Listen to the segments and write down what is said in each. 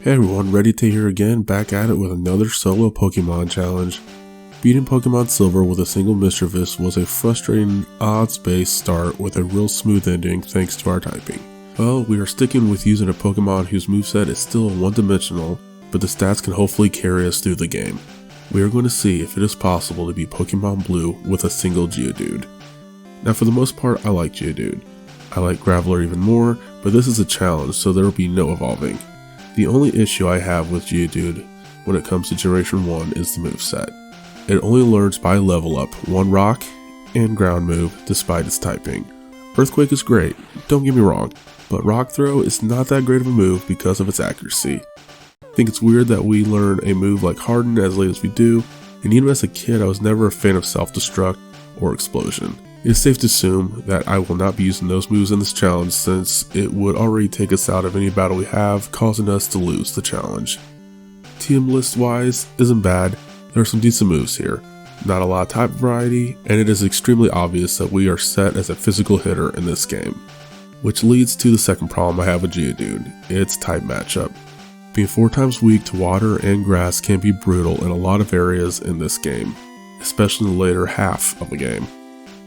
Hey everyone, RedyTAY here again, back at it with another solo Pokemon challenge. Beating Pokemon Silver with a single Misdreavus was a frustrating odds-based start with a real smooth ending thanks to our typing. Well, we are sticking with using a Pokemon whose moveset is still one-dimensional, but the stats can hopefully carry us through the game. We are going to see if it is possible to beat Pokemon Blue with a single Geodude. Now for the most part, I like Geodude. I like Graveler even more, but this is a challenge, so there will be no evolving. The only issue I have with Geodude when it comes to Generation 1 is the moveset. It only learns by level up one rock and ground move despite its typing. Earthquake is great, don't get me wrong, but Rock Throw is not that great of a move because of its accuracy. I think it's weird that we learn a move like Harden as late as we do, and even as a kid I was never a fan of Self-Destruct or Explosion. It is safe to assume that I will not be using those moves in this challenge since it would already take us out of any battle we have, causing us to lose the challenge. TM list wise isn't bad, there are some decent moves here, not a lot of type variety, and it is extremely obvious that we are set as a physical hitter in this game. Which leads to the second problem I have with Geodude, its type matchup. Being 4 times weak to water and grass can be brutal in a lot of areas in this game, especially in the later half of the game.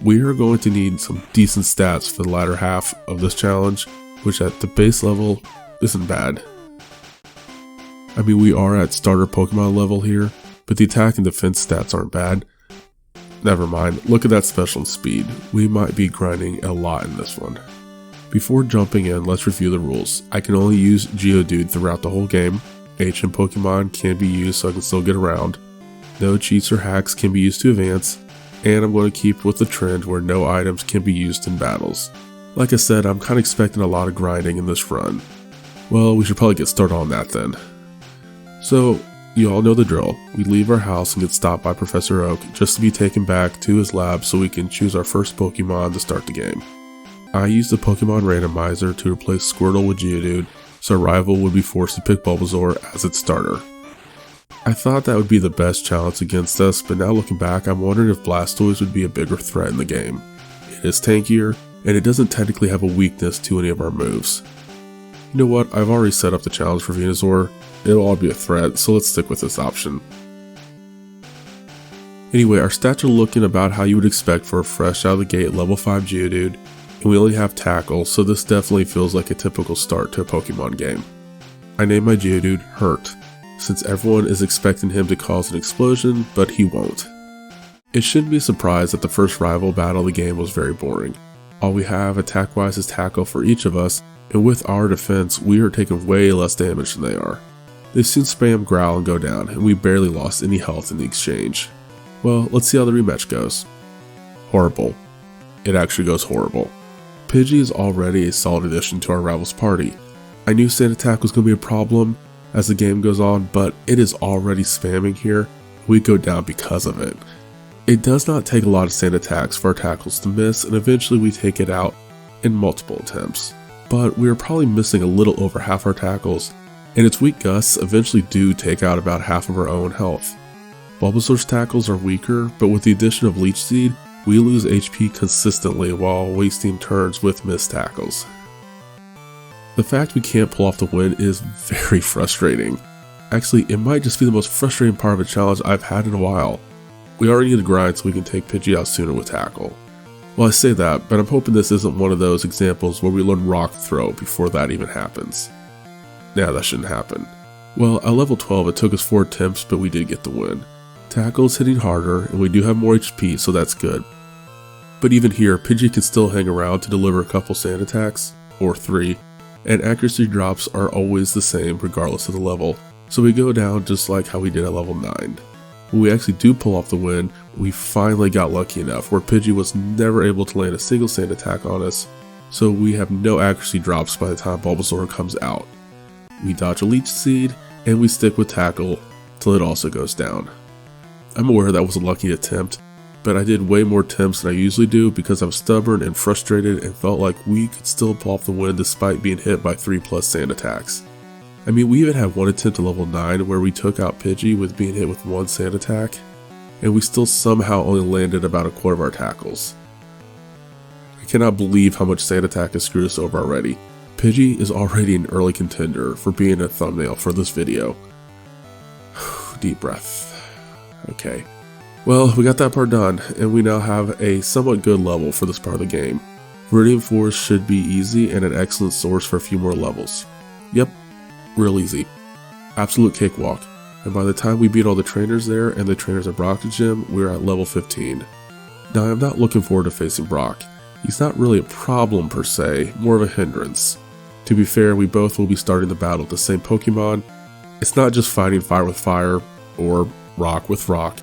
We are going to need some decent stats for the latter half of this challenge, which at the base level isn't bad. I mean, we are at starter Pokemon level here, but the attack and defense stats aren't bad. Never mind, look at that special and speed. We might be grinding a lot in this one. Before jumping in, let's review the rules. I can only use Geodude throughout the whole game. HM Pokemon can be used so I can still get around. No cheats or hacks can be used to advance. And I'm going to keep with the trend where no items can be used in battles. Like I said, I'm kind of expecting a lot of grinding in this run. Well, we should probably get started on that then. So, you all know the drill. We leave our house and get stopped by Professor Oak just to be taken back to his lab so we can choose our first Pokemon to start the game. I used the Pokemon randomizer to replace Squirtle with Geodude, so our rival would be forced to pick Bulbasaur as its starter. I thought that would be the best challenge against us, but now looking back, I'm wondering if Blastoise would be a bigger threat in the game. It is tankier, and it doesn't technically have a weakness to any of our moves. You know what, I've already set up the challenge for Venusaur. It'll all be a threat, so let's stick with this option. Anyway, our stats are looking about how you would expect for a fresh out of the gate level 5 Geodude, and we only have Tackle, so this definitely feels like a typical start to a Pokemon game. I named my Geodude Hurt, since everyone is expecting him to cause an explosion, but he won't. It shouldn't be a surprise that the first rival battle of the game was very boring. All we have attack-wise is Tackle for each of us, and with our defense, we are taking way less damage than they are. They soon spam Growl and go down, and we barely lost any health in the exchange. Well, let's see how the rematch goes. Horrible. It actually goes horrible. Pidgey is already a solid addition to our rival's party. I knew Sand Attack was going to be a problem as the game goes on, but it is already spamming here. We go down because of it. It does not take a lot of sand attacks for our tackles to miss, and eventually we take it out in multiple attempts. But we are probably missing a little over half our tackles, and its weak gusts eventually do take out about half of our own health. Bulbasaur's tackles are weaker, but with the addition of Leech Seed, we lose HP consistently while wasting turns with missed tackles. The fact we can't pull off the win is very frustrating. Actually, it might just be the most frustrating part of a challenge I've had in a while. We already need to grind so we can take Pidgey out sooner with Tackle. Well, I say that, but I'm hoping this isn't one of those examples where we learn Rock Throw before that even happens. Nah, that shouldn't happen. Well, at level 12 it took us 4 attempts, but we did get the win. Tackle is hitting harder, and we do have more HP, so that's good. But even here, Pidgey can still hang around to deliver a couple sand attacks, or 3, and accuracy drops are always the same regardless of the level, so we go down just like how we did at level 9. When we actually do pull off the win, we finally got lucky enough where Pidgey was never able to land a single sand attack on us, so we have no accuracy drops by the time Bulbasaur comes out. We dodge a Leech Seed, and we stick with Tackle till it also goes down. I'm aware that was a lucky attempt, but I did way more attempts than I usually do because I was stubborn and frustrated and felt like we could still pull off the win despite being hit by 3+ sand attacks. I mean, we even had one attempt at level 9 where we took out Pidgey with being hit with 1 sand attack, and we still somehow only landed about a quarter of our tackles. I cannot believe how much sand attack has screwed us over already. Pidgey is already an early contender for being a thumbnail for this video. Deep breath. Okay. Well, we got that part done, and we now have a somewhat good level for this part of the game. Viridian Forest should be easy and an excellent source for a few more levels. Yep, real easy. Absolute cakewalk. And by the time we beat all the trainers there and the trainers at Brock's gym, we're at level 15. Now I'm not looking forward to facing Brock. He's not really a problem per se, more of a hindrance. To be fair, we both will be starting the battle with the same Pokemon. It's not just fighting fire with fire, or rock with rock,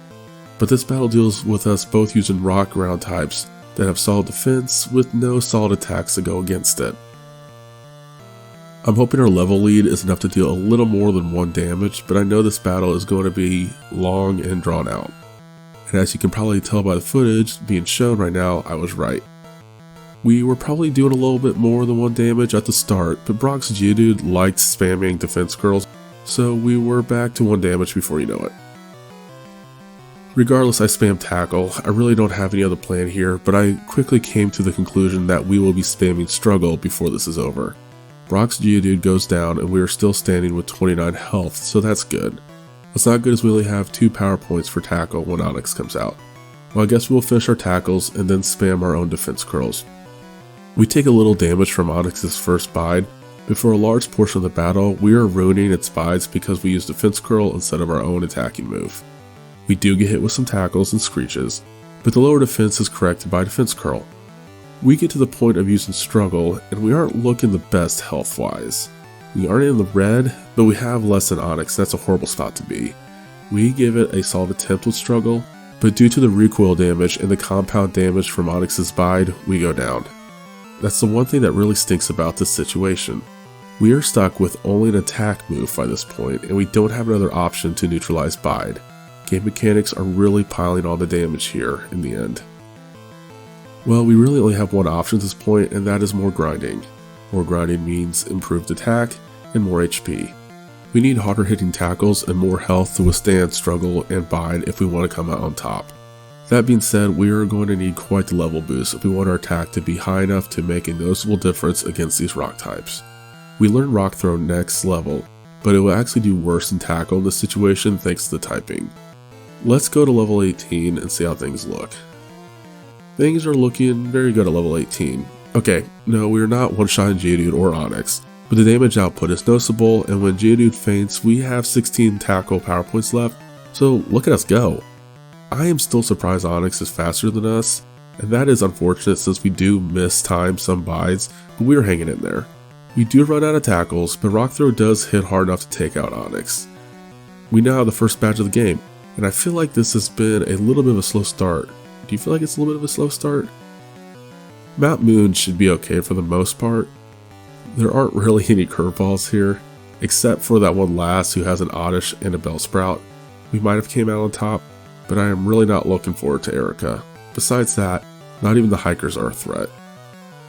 but this battle deals with us both using rock ground types that have solid defense with no solid attacks to go against it. I'm hoping our level lead is enough to deal a little more than 1 damage, but I know this battle is going to be long and drawn out. And as you can probably tell by the footage being shown right now, I was right. We were probably doing a little bit more than 1 damage at the start, but Brock's Geodude liked spamming defense curls, so we were back to 1 damage before you know it. Regardless, I spam tackle. I really don't have any other plan here, but I quickly came to the conclusion that we will be spamming struggle before this is over. Brock's Geodude goes down and we are still standing with 29 health, so that's good. What's not good is we only have 2 power points for tackle when Onix comes out. Well, I guess we'll finish our tackles and then spam our own defense curls. We take a little damage from Onix's first bide, but for a large portion of the battle, we are ruining its bides because we use defense curl instead of our own attacking move. We do get hit with some tackles and screeches, but the lower defense is corrected by defense curl. We get to the point of using struggle, and we aren't looking the best health-wise. We aren't in the red, but we have less than Onix. That's a horrible spot to be. We give it a solid attempt with struggle, but due to the recoil damage and the compound damage from Onix's bide, we go down. That's the one thing that really stinks about this situation. We are stuck with only an attack move by this point, and we don't have another option to neutralize bide. Game mechanics are really piling on the damage here in the end. Well, we really only have one option at this point, and that is more grinding. More grinding means improved attack and more HP. We need harder hitting tackles and more health to withstand struggle and bide if we want to come out on top. That being said, we are going to need quite the level boost if we want our attack to be high enough to make a noticeable difference against these rock types. We learn Rock Throw next level, but it will actually do worse than tackle in this situation thanks to the typing. Let's go to level 18 and see how things look. Things are looking very good at level 18. Okay, no, we are not one-shotting Geodude or Onix, but the damage output is noticeable, and when Geodude faints, we have 16 tackle power points left, so look at us go. I am still surprised Onix is faster than us, and that is unfortunate since we do miss time some bides, but we are hanging in there. We do run out of tackles, but Rock Throw does hit hard enough to take out Onix. We now have the first badge of the game, and I feel like this has been a little bit of a slow start. Do you feel like it's a little bit of a slow start? Mount Moon should be okay for the most part. There aren't really any curveballs here, except for that one last who has an Oddish and a Bellsprout. We might have came out on top, but I am really not looking forward to Erica. Besides that, not even the hikers are a threat.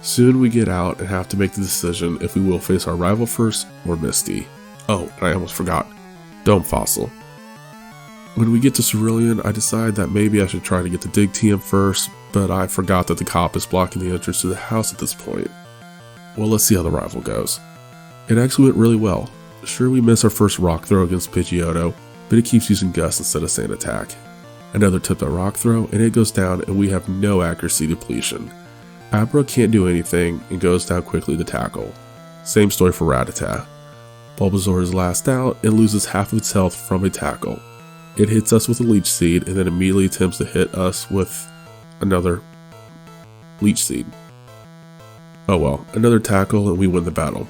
Soon we get out and have to make the decision if we will face our rival first or Misty. Oh, and I almost forgot. Dome Fossil. When we get to Cerulean, I decide that maybe I should try to get the Dig TM first, but I forgot that the cop is blocking the entrance to the house at this point. Well, let's see how the rival goes. It actually went really well. Sure, we missed our first Rock Throw against Pidgeotto, but it keeps using Gust instead of Sand Attack. Another tip at Rock Throw, and it goes down and we have no accuracy depletion. Abra can't do anything and goes down quickly to tackle. Same story for RedyTAY. Bulbasaur is last out and loses half of its health from a tackle. It hits us with a Leech Seed and then immediately attempts to hit us with another Leech Seed. Oh well, another tackle and we win the battle.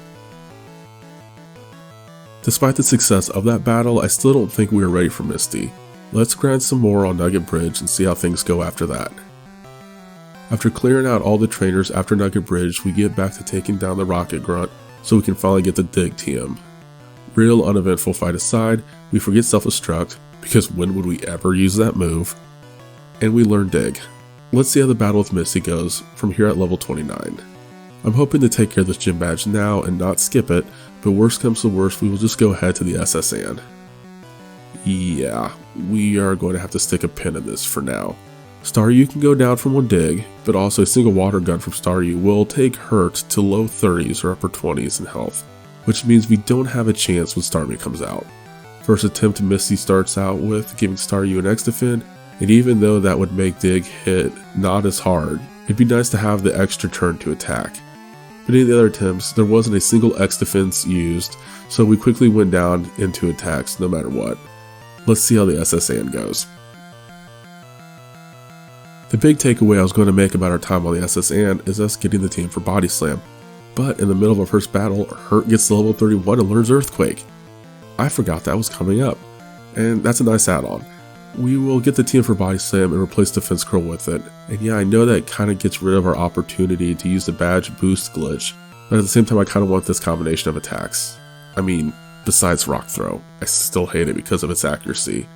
Despite the success of that battle, I still don't think we are ready for Misty. Let's grind some more on Nugget Bridge and see how things go after that. After clearing out all the trainers after Nugget Bridge, we get back to taking down the Rocket Grunt so we can finally get the Dig TM. Real uneventful fight aside, we forget Self-Destruct, because when would we ever use that move? And we learn Dig. Let's see how the battle with Misty goes from here at level 29. I'm hoping to take care of this gym badge now and not skip it, but worst comes to worst, we will just go ahead to the SSN. Yeah, we are going to have to stick a pin in this for now. Staryu can go down from one dig, but also a single water gun from Staryu will take Hurt to low 30s or upper 20s in health, which means we don't have a chance when Starmie comes out. First attempt to Misty starts out with giving Staryu an X-Defend, and even though that would make Dig hit not as hard, it'd be nice to have the extra turn to attack. But in the other attempts, there wasn't a single X-Defense used, so we quickly went down into attacks no matter what. Let's see how the SSN goes. The big takeaway I was going to make about our time on the SSN is us getting the team for Body Slam, but in the middle of our first battle, Hurt gets to level 31 and learns Earthquake. I forgot that was coming up, and that's a nice add-on. We will get the team for Body Slam and replace Defense Curl with it, and yeah, I know that kind of gets rid of our opportunity to use the badge boost glitch, but at the same time I kind of want this combination of attacks. I mean, besides Rock Throw, I still hate it because of its accuracy.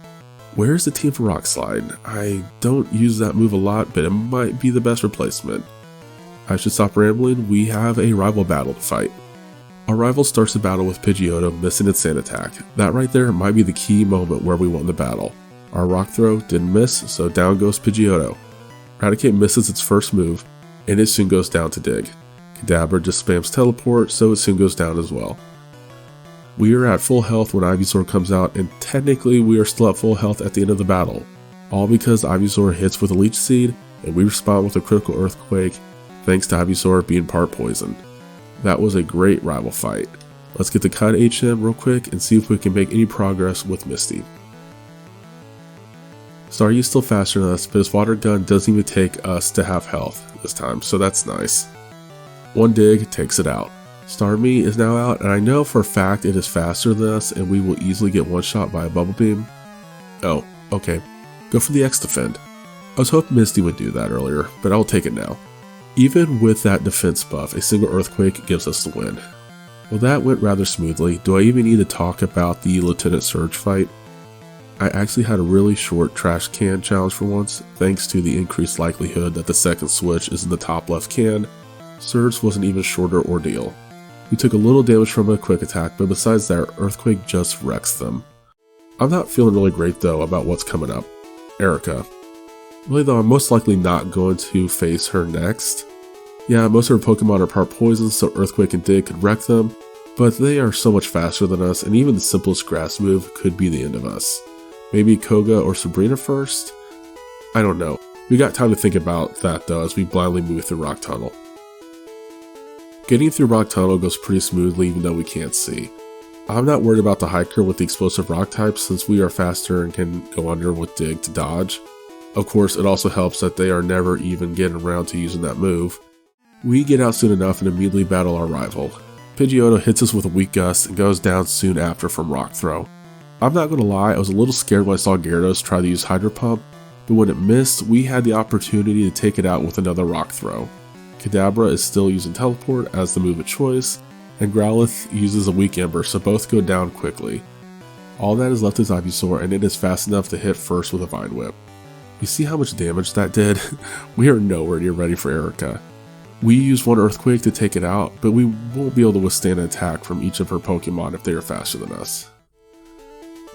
Where's the team for Rock Slide? I don't use that move a lot, but it might be the best replacement. I should stop rambling, we have a rival battle to fight. Our rival starts the battle with Pidgeotto missing its sand attack. That right there might be the key moment where we won the battle. Our Rock Throw didn't miss, so down goes Pidgeotto. RedyTAY misses its first move, and it soon goes down to Dig. Abra just spams Teleport, so it soon goes down as well. We are at full health when Ivysaur comes out, and technically we are still at full health at the end of the battle. All because Ivysaur hits with a Leech Seed, and we respond with a critical Earthquake, thanks to Ivysaur being part poison. That was a great rival fight. Let's get the cut HM real quick and see if we can make any progress with Misty. Staryu's still faster than us, but his water gun doesn't even take us to half health this time, so that's nice. One dig takes it out. Starmie is now out, and I know for a fact it is faster than us and we will easily get one shot by a Bubble Beam. Oh, okay. Go for the X-Defend. I was hoping Misty would do that earlier, but I'll take it now. Even with that defense buff, a single Earthquake gives us the win. Well, that went rather smoothly. Do I even need to talk about the Lieutenant Surge fight? I actually had a really short trash can challenge for once, thanks to the increased likelihood that the second switch is in the top left can. Surge was an even shorter ordeal. We took a little damage from a quick attack, but besides that, Earthquake just wrecks them. I'm not feeling really great though about what's coming up. Erica. Really though, I'm most likely not going to face her next. Yeah, most of her Pokemon are part poison, so Earthquake and Dig could wreck them, but they are so much faster than us, and even the simplest grass move could be the end of us. Maybe Koga or Sabrina first? I don't know. We got time to think about that though as we blindly move through Rock Tunnel. Getting through Rock Tunnel goes pretty smoothly even though we can't see. I'm not worried about the hiker with the explosive rock type since we are faster and can go under with Dig to dodge. Of course, it also helps that they are never even getting around to using that move. We get out soon enough and immediately battle our rival. Pidgeotto hits us with a weak gust and goes down soon after from Rock Throw. I'm not gonna lie, I was a little scared when I saw Gyarados try to use Hydro Pump, but when it missed, we had the opportunity to take it out with another Rock Throw. Abra is still using Teleport as the move of choice, and Growlithe uses a weak Ember, so both go down quickly. All that is left is Ivysaur, and it is fast enough to hit first with a Vine Whip. You see how much damage that did? We are nowhere near ready for Erica. We use one Earthquake to take it out, but we won't be able to withstand an attack from each of her Pokemon if they are faster than us.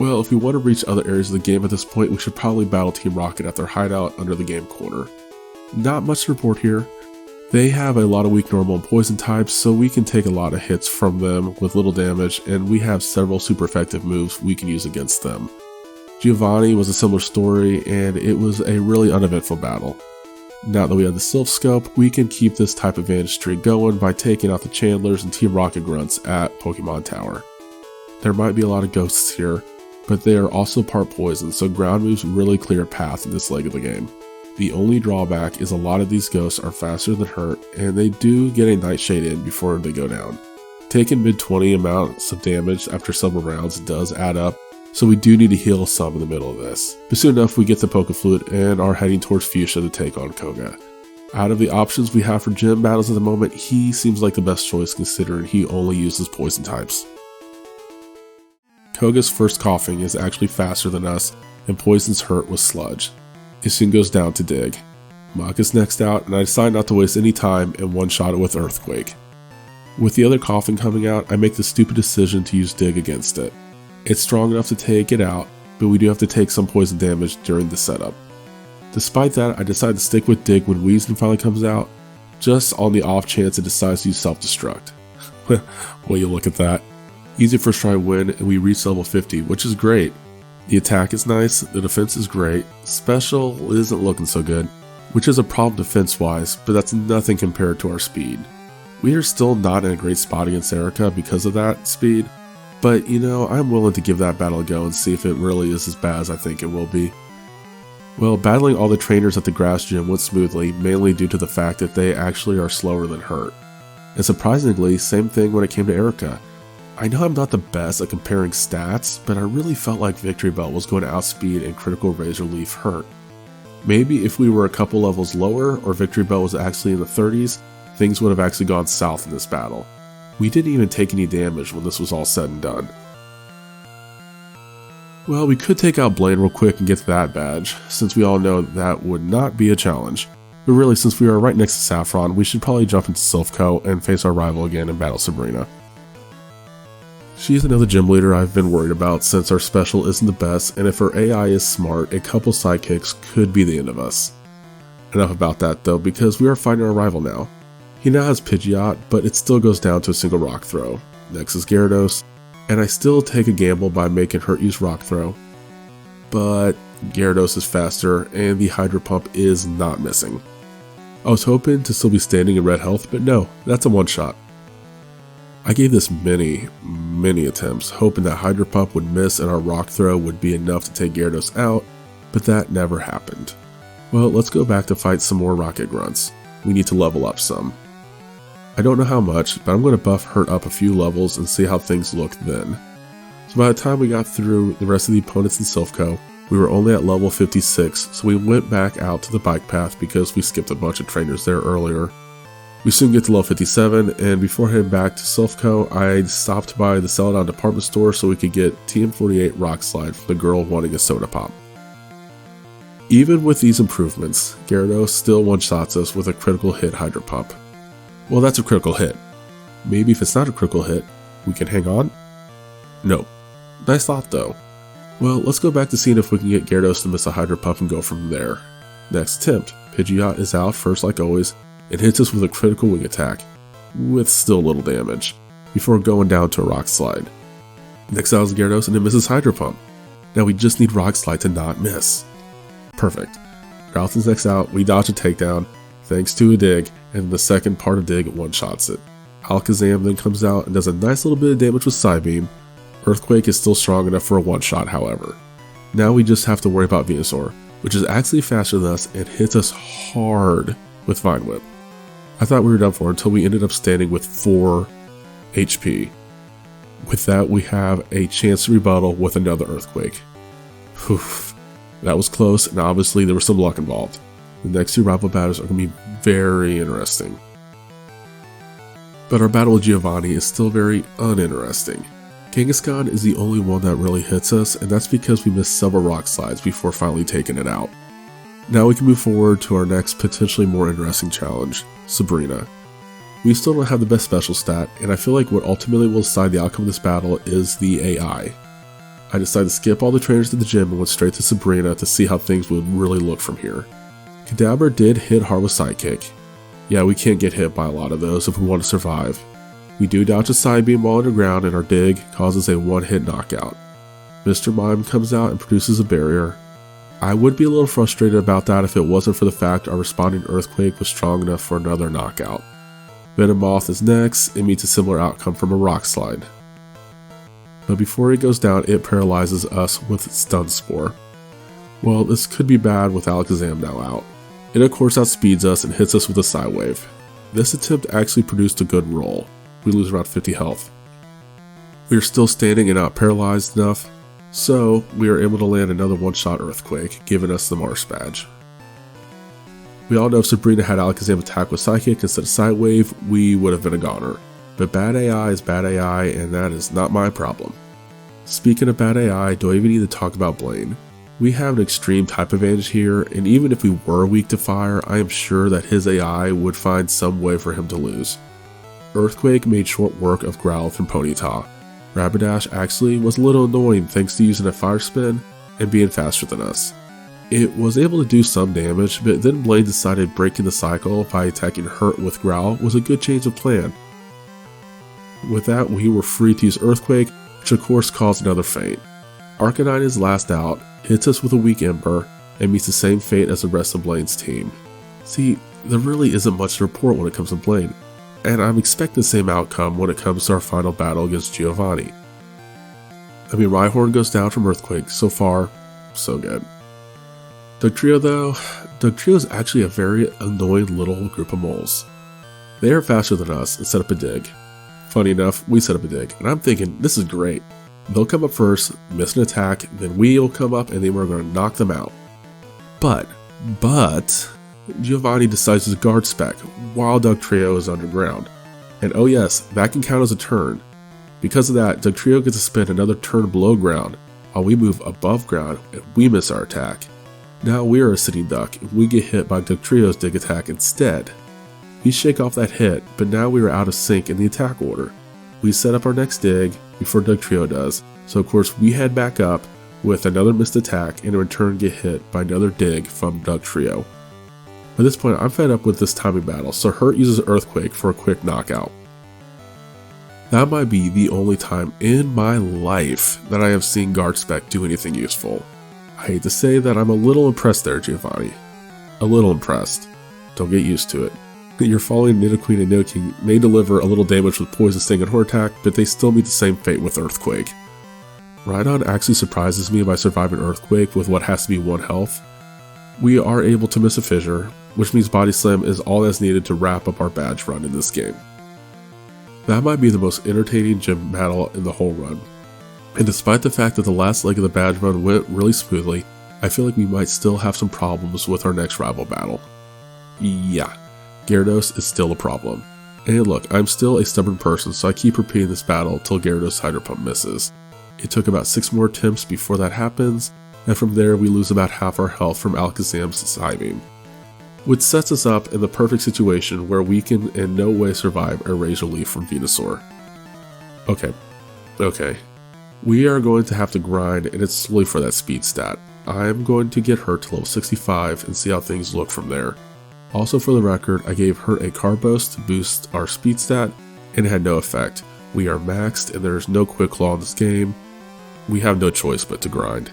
Well, if we want to reach other areas of the game at this point, we should probably battle Team Rocket at their hideout under the game corner. Not much to report here. They have a lot of weak normal and poison types, so we can take a lot of hits from them with little damage, and we have several super effective moves we can use against them. Giovanni was a similar story, and it was a really uneventful battle. Now that we have the Sylph Scope, we can keep this type of advantage streak going by taking out the Chandlers and Team Rocket Grunts at Pokemon Tower. There might be a lot of ghosts here, but they are also part poison, so ground moves really clear a path in this leg of the game. The only drawback is a lot of these ghosts are faster than Hurt, and they do get a Nightshade in before they go down. Taking mid-20 amounts of damage after several rounds does add up, so we do need to heal some in the middle of this. But soon enough we get the Pokeflute and are heading towards Fuchsia to take on Koga. Out of the options we have for gym battles at the moment, he seems like the best choice considering he only uses poison types. Koga's first coughing is actually faster than us and poisons Hurt with Sludge. It soon goes down to Dig. Mach is next out, and I decide not to waste any time and one-shot it with Earthquake. With the other coughing coming out, I make the stupid decision to use Dig against it. It's strong enough to take it out, but we do have to take some poison damage during the setup. Despite that, I decided to stick with Dig when Weezing finally comes out, just on the off chance it decides to use self-destruct. Well, you look at that. Easy first try win, and we reach level 50, which is great. The attack is nice, the defense is great, special isn't looking so good, which is a problem defense-wise, but that's nothing compared to our speed. We are still not in a great spot against Erica because of that speed, but you know, I'm willing to give that battle a go and see if it really is as bad as I think it will be. Well, battling all the trainers at the grass gym went smoothly, mainly due to the fact that they actually are slower than Hurt. And surprisingly, same thing when it came to Erica. I know I'm not the best at comparing stats, but I really felt like Victory Belt was going to outspeed and Critical Razor Leaf Hurt. Maybe if we were a couple levels lower, or Victory Belt was actually in the 30s, things would have actually gone south in this battle. We didn't even take any damage when this was all said and done. Well, we could take out Blaine real quick and get that badge, since we all know that would not be a challenge. But really, since we are right next to Saffron, we should probably jump into Silphco and face our rival again and battle Sabrina. She's another gym leader I've been worried about since our special isn't the best, and if her AI is smart, a couple sidekicks could be the end of us. Enough about that though, because we are fighting our rival now. He now has Pidgeot, but it still goes down to a single rock throw. Next is Gyarados, and I still take a gamble by making Hurt use rock throw. But Gyarados is faster, and the Hydro Pump is not missing. I was hoping to still be standing in red health, but no, that's a one shot. I gave this many attempts, hoping that Hydro Pump would miss and our rock throw would be enough to take Gyarados out, but that never happened. Well, let's go back to fight some more Rocket Grunts. We need to level up some. I don't know how much, but I'm going to buff Hurt up a few levels and see how things look then. So by the time we got through the rest of the opponents in Silphco, we were only at level 56, so we went back out to the bike path because we skipped a bunch of trainers there earlier. We soon get to level 57, and before heading back to Silphco, I stopped by the Celadon department store so we could get TM48 Rock Slide from the girl wanting a soda pop. Even with these improvements, Gyarados still one-shots us with a critical hit Hydro Pump. Well, that's a critical hit. Maybe if it's not a critical hit, we can hang on? Nope. Nice thought though. Well, let's go back to seeing if we can get Gyarados to miss a Hydro Pump and go from there. Next attempt, Pidgeot is out first like always, and hits us with a critical wing attack, with still little damage, before going down to a Rock Slide. Next out is Gyarados and it misses Hydro Pump. Now we just need Rock Slide to not miss. Perfect. Growlithe's next out, we dodge a takedown, thanks to a Dig, and the second part of Dig one-shots it. Alakazam then comes out and does a nice little bit of damage with Psybeam. Earthquake is still strong enough for a one-shot, however. Now we just have to worry about Venusaur, which is actually faster than us and hits us hard with Vine Whip. I thought we were done for until we ended up standing with 4 HP. With that, we have a chance to rebuttal with another Earthquake. Oof, that was close, and obviously there was some luck involved. The next two rival battles are going to be very interesting. But our battle with Giovanni is still very uninteresting. Kangaskhan is the only one that really hits us, and that's because we missed several Rock Slides before finally taking it out. Now we can move forward to our next potentially more interesting challenge, Sabrina. We still don't have the best special stat, and I feel like what ultimately will decide the outcome of this battle is the AI. I decided to skip all the trainers to the gym and went straight to Sabrina to see how things would really look from here. Kadabra did hit hard with Psychic. Yeah, we can't get hit by a lot of those if we want to survive. We do dodge a Psybeam while underground, and our Dig causes a one-hit knockout. Mr. Mime comes out and produces a barrier. I would be a little frustrated about that if it wasn't for the fact our responding Earthquake was strong enough for another knockout. Venomoth is next, and meets a similar outcome from a Rock Slide. But before it goes down, it paralyzes us with Stun Spore. Well, this could be bad with Alakazam now out. It of course outspeeds us and hits us with a Psywave. This attempt actually produced a good roll. We lose around 50 health. We are still standing and not paralyzed enough, so we are able to land another one-shot Earthquake, giving us the Marsh badge. We all know if Sabrina had Alakazam attack with Psychic instead of Psywave, we would have been a goner. But bad AI is bad AI, and that is not my problem. Speaking of bad AI, do I even need to talk about Blaine? We have an extreme type advantage here, and even if we were weak to fire, I am sure that his AI would find some way for him to lose. Earthquake made short work of Growlithe and Ponyta. Rapidash actually was a little annoying thanks to using a Fire Spin and being faster than us. It was able to do some damage, but then Blaine decided breaking the cycle by attacking Hurt with Growl was a good change of plan. With that, we were free to use Earthquake, which of course caused another faint. Arcanine is last out, hits us with a weak Ember, and meets the same fate as the rest of Blaine's team. See, there really isn't much to report when it comes to Blaine, and I'm expecting the same outcome when it comes to our final battle against Giovanni. I mean, Rhyhorn goes down from Earthquake. So far, so good. Dugtrio though, Dugtrio is actually a very annoying little group of moles. They are faster than us and set up a dig. Funny enough, we set up a dig, and I'm thinking, this is great. They'll come up first, miss an attack, then we'll come up and then we're going to knock them out. But, Giovanni decides to guard spec while Dugtrio is underground. And oh yes, that can count as a turn. Because of that, Dugtrio gets to spend another turn below ground, while we move above ground and we miss our attack. Now we are a sitting duck and we get hit by Dugtrio's dig attack instead. We shake off that hit, but now we are out of sync in the attack order. We set up our next dig before Dugtrio does, so of course we head back up with another missed attack and in return get hit by another dig from Dugtrio. At this point I'm fed up with this timing battle, so Hurt uses Earthquake for a quick knockout. That might be the only time in my life that I have seen guard spec do anything useful. I hate to say that I'm a little impressed there, Giovanni. A little impressed. Don't get used to it. Your following Nidoqueen and Nidoking may deliver a little damage with Poison Sting and Horn Attack, but they still meet the same fate with Earthquake. Rhydon actually surprises me by surviving Earthquake with what has to be 1 health. We are able to miss a fissure, which means Body Slam is all that's needed to wrap up our badge run in this game. That might be the most entertaining gym battle in the whole run. And despite the fact that the last leg of the badge run went really smoothly, I feel like we might still have some problems with our next rival battle. Yeah, Gyarados is still a problem. And look, I'm still a stubborn person, so I keep repeating this battle till Gyarados Hydro Pump misses. It took about 6 more attempts before that happens, and from there we lose about half our health from Alakazam's Psybeam, which sets us up in the perfect situation where we can in no way survive a Razor Leaf from Venusaur. Okay. We are going to have to grind, and it's solely for that speed stat. I'm going to get Hurt to level 65 and see how things look from there. Also for the record, I gave Hurt a Carbos to boost our speed stat, and it had no effect. We are maxed and there is no Quick Claw in this game. We have no choice but to grind.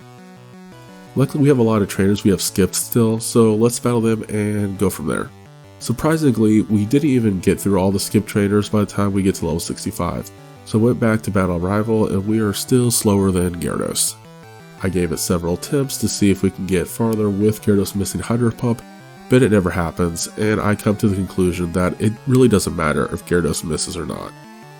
Luckily we have a lot of trainers we have skipped still, so let's battle them and go from there. Surprisingly, we didn't even get through all the skip trainers by the time we get to level 65. So I went back to battle rival and we are still slower than Gyarados. I gave it several attempts to see if we can get farther with Gyarados missing Hydro Pump, but it never happens, and I come to the conclusion that it really doesn't matter if Gyarados misses or not.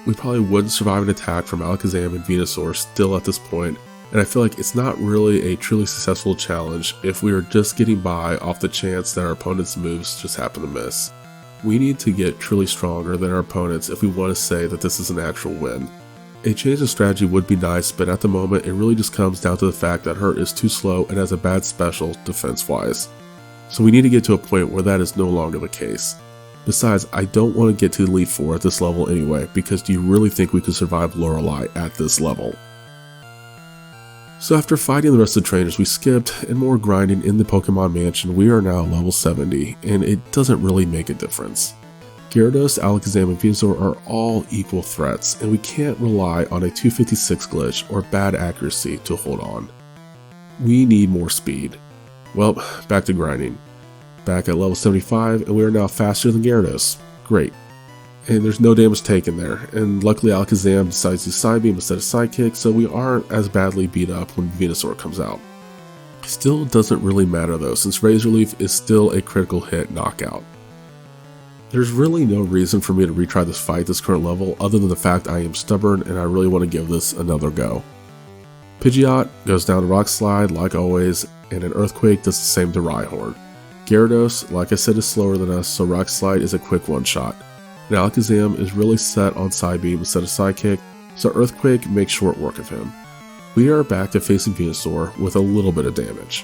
We probably wouldn't survive an attack from Alakazam and Venusaur still at this point, and I feel like it's not really a truly successful challenge if we are just getting by off the chance that our opponent's moves just happen to miss. We need to get truly stronger than our opponents if we want to say that this is an actual win. A change in strategy would be nice, but at the moment it really just comes down to the fact that Hurt is too slow and has a bad special defense-wise. So we need to get to a point where that is no longer the case. Besides, I don't want to get to Elite 4 at this level anyway, because do you really think we could survive Lorelei at this level? So after fighting the rest of the trainers we skipped and more grinding in the Pokemon Mansion, we are now level 70, and it doesn't really make a difference. Gyarados, Alakazam, and Venusaur are all equal threats, and we can't rely on a 256 glitch or bad accuracy to hold on. We need more speed. Well, back to grinding. Back at level 75, and we are now faster than Gyarados. Great. And there's no damage taken there, and luckily Alakazam decides to Psybeam instead of Psychick, so we aren't as badly beat up when Venusaur comes out. Still doesn't really matter though, since Razor Leaf is still a critical hit knockout. There's really no reason for me to retry this fight at this current level other than the fact I am stubborn and I really want to give this another go. Pidgeot goes down to Rock Slide like always, and an Earthquake does the same to Rhyhorn. Gyarados, like I said, is slower than us, so Rock Slide is a quick one-shot. And Alakazam is really set on Psybeam instead of Psychick, so Earthquake makes short work of him. We are back to facing Venusaur with a little bit of damage.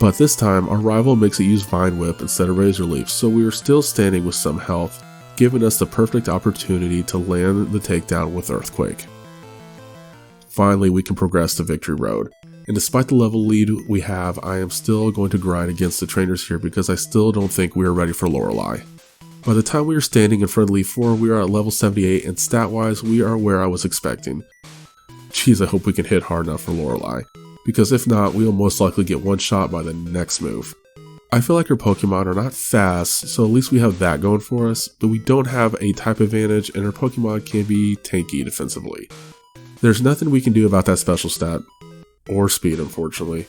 But this time, our rival makes it use Vine Whip instead of Razor Leaf, so we are still standing with some health, giving us the perfect opportunity to land the takedown with Earthquake. Finally, we can progress to Victory Road, and despite the level lead we have, I am still going to grind against the trainers here because I still don't think we are ready for Lorelei. By the time we are standing in front of Elite 4, we are at level 78, and stat-wise, we are where I was expecting. Jeez, I hope we can hit hard enough for Lorelei, because if not, we will most likely get one shot by the next move. I feel like her Pokemon are not fast, so at least we have that going for us, but we don't have a type advantage, and her Pokemon can be tanky defensively. There's nothing we can do about that special stat, or speed unfortunately.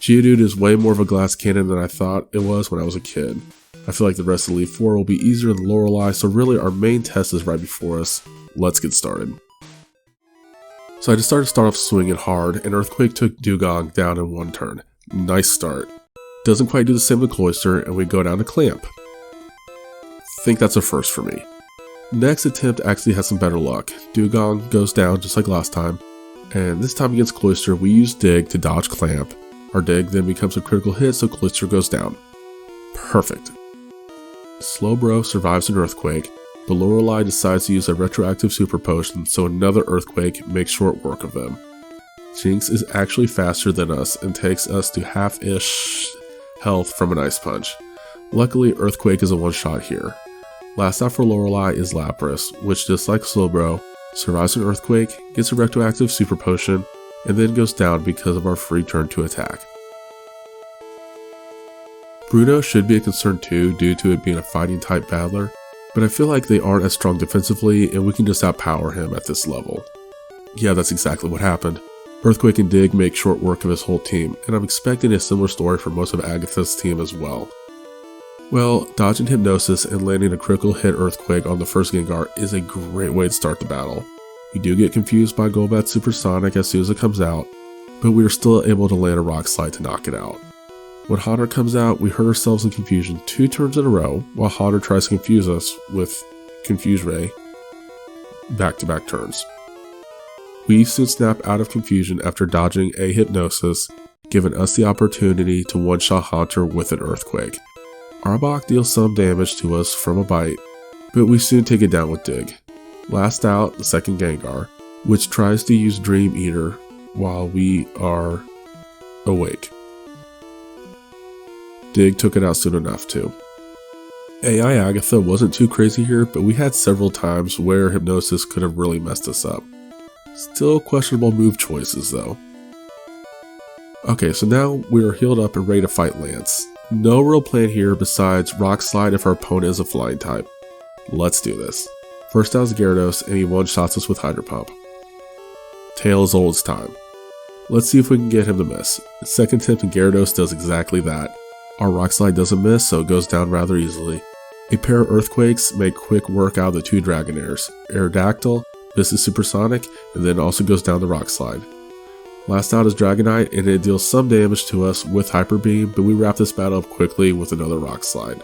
Geodude is way more of a glass cannon than I thought it was when I was a kid. I feel like the rest of Elite 4 will be easier than Lorelei, so really our main test is right before us. Let's get started. So I decided to start off swinging hard, and Earthquake took Dewgong down in one turn. Nice start. Doesn't quite do the same with Cloyster, and we go down to Clamp. Think that's a first for me. Next attempt actually has some better luck. Dewgong goes down just like last time, and this time against Cloyster we use Dig to dodge Clamp. Our Dig then becomes a critical hit, so Cloyster goes down. Perfect. Slowbro survives an Earthquake, but Lorelei decides to use a retroactive Super Potion, so another Earthquake makes short work of them. Jinx is actually faster than us and takes us to half-ish health from an Ice Punch. Luckily, Earthquake is a one-shot here. Last out for Lorelei is Lapras, which just like Slowbro, survives an Earthquake, gets a retroactive Super Potion, and then goes down because of our free turn to attack. Bruno should be a concern too due to it being a fighting type battler, but I feel like they aren't as strong defensively and we can just outpower him at this level. Yeah, that's exactly what happened. Earthquake and Dig make short work of his whole team, and I'm expecting a similar story for most of Agatha's team as well. Well, dodging Hypnosis and landing a critical hit Earthquake on the first Gengar is a great way to start the battle. We do get confused by Golbat's Supersonic as soon as it comes out, but we are still able to land a Rock Slide to knock it out. When Haunter comes out, we hurt ourselves in confusion 2 turns in a row, while Haunter tries to confuse us with Confuse Ray back-to-back turns. We soon snap out of confusion after dodging a Hypnosis, giving us the opportunity to one-shot Haunter with an Earthquake. Arbok deals some damage to us from a bite, but we soon take it down with Dig. Last out, the second Gengar, which tries to use Dream Eater while we are awake. Dig took it out soon enough too. AI Agatha wasn't too crazy here, but we had several times where Hypnosis could have really messed us up. Still questionable move choices though. Okay, so now we are healed up and ready to fight Lance. No real plan here besides Rock Slide if our opponent is a flying type. Let's do this. First out is Gyarados and he one-shots us with Hydro Pump. Tail as old as time. Let's see if we can get him to miss. The second attempt and Gyarados does exactly that. Our Rock Slide doesn't miss, so it goes down rather easily. A pair of Earthquakes make quick work out of the 2 Dragonairs. Aerodactyl, this is Supersonic, and then also goes down the Rock Slide. Last out is Dragonite, and it deals some damage to us with Hyper Beam, but we wrap this battle up quickly with another Rock Slide.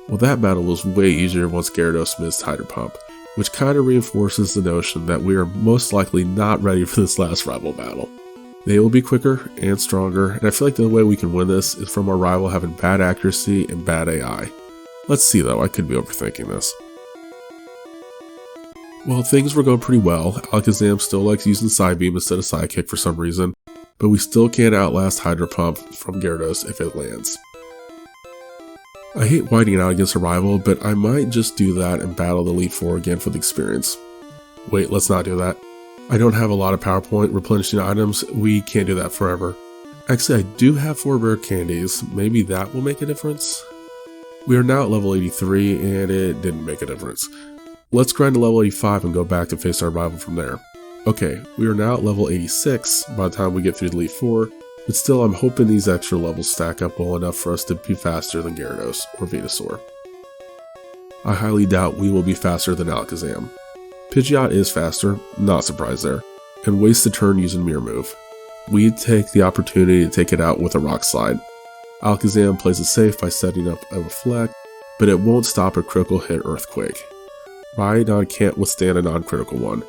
Well, that battle was way easier once Gyarados missed Hydro Pump, which kinda reinforces the notion that we are most likely not ready for this last rival battle. They will be quicker and stronger, and I feel like the way we can win this is from our rival having bad accuracy and bad AI. Let's see though, I could be overthinking this. Well, things were going pretty well. Alakazam still likes using Psybeam instead of Psychick for some reason, but we still can't outlast Hydro Pump from Gyarados if it lands. I hate whiting out against a rival, but I might just do that and battle the Elite 4 again for the experience. Wait, let's not do that. I don't have a lot of PowerPoint replenishing items, we can't do that forever. Actually, I do have 4 rare candies, maybe that will make a difference? We are now at level 83 and it didn't make a difference. Let's grind to level 85 and go back to face our rival from there. Okay, we are now at level 86 by the time we get through the Elite 4, but still I'm hoping these extra levels stack up well enough for us to be faster than Gyarados or Venusaur. I highly doubt we will be faster than Alakazam. Pidgeot is faster, not surprised there, and wastes a turn using Mirror Move. We take the opportunity to take it out with a Rock Slide. Alakazam plays it safe by setting up a Reflect, but it won't stop a critical hit Earthquake. Rhydon can't withstand a non-critical one.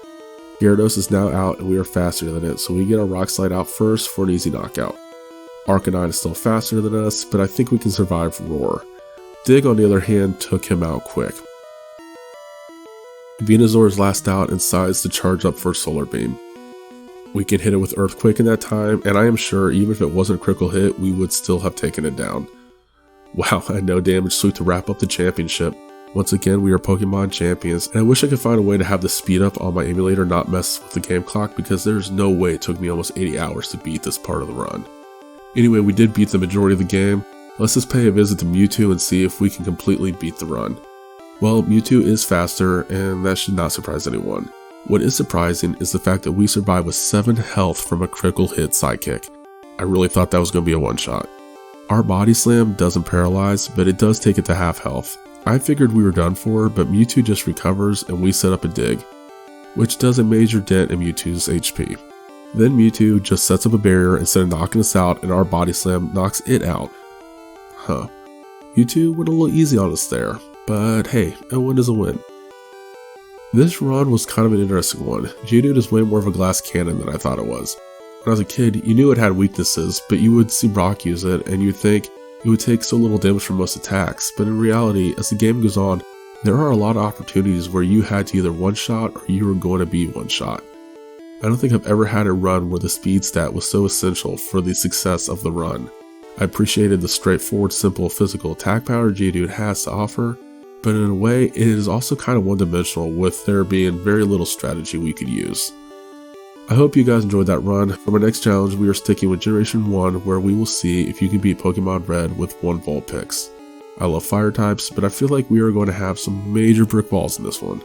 Gyarados is now out and we are faster than it, so we get our Rock Slide out first for an easy knockout. Arcanine is still faster than us, but I think we can survive Roar. Dig on the other hand took him out quick. Venusaur is last out and decides to charge up for Solar Beam. We can hit it with Earthquake in that time, and I am sure even if it wasn't a critical hit, we would still have taken it down. Wow, and no damage sweep to wrap up the championship. Once again, we are Pokemon champions, and I wish I could find a way to have the speed up on my emulator not mess with the game clock, because there's no way it took me almost 80 hours to beat this part of the run. Anyway, we did beat the majority of the game. Let's just pay a visit to Mewtwo and see if we can completely beat the run. Well, Mewtwo is faster, and that should not surprise anyone. What is surprising is the fact that we survived with 7 health from a critical hit sidekick. I really thought that was going to be a one-shot. Our Body Slam doesn't paralyze, but it does take it to half health. I figured we were done for, but Mewtwo just recovers and we set up a dig, which does a major dent in Mewtwo's HP. Then Mewtwo just sets up a barrier instead of knocking us out, and our Body Slam knocks it out. Huh. Mewtwo went a little easy on us there, but hey, a win is a win. This run was kind of an interesting one. Geodude is way more of a glass cannon than I thought it was. When I was a kid, you knew it had weaknesses, but you would see Brock use it, and you'd think it would take so little damage from most attacks, but in reality, as the game goes on, there are a lot of opportunities where you had to either one-shot or you were going to be one-shot. I don't think I've ever had a run where the speed stat was so essential for the success of the run. I appreciated the straightforward, simple physical attack power Geodude has to offer, but in a way, it is also kind of one-dimensional, with there being very little strategy we could use. I hope you guys enjoyed that run. For my next challenge, we are sticking with Generation 1, where we will see if you can beat Pokemon Red with 1 Vulpix. I love fire types, but I feel like we are going to have some major brick walls in this one.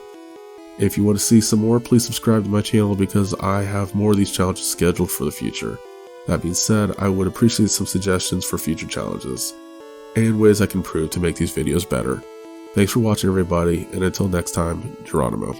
If you want to see some more, please subscribe to my channel because I have more of these challenges scheduled for the future. That being said, I would appreciate some suggestions for future challenges, and ways I can improve to make these videos better. Thanks for watching, everybody, and until next time, Geronimo.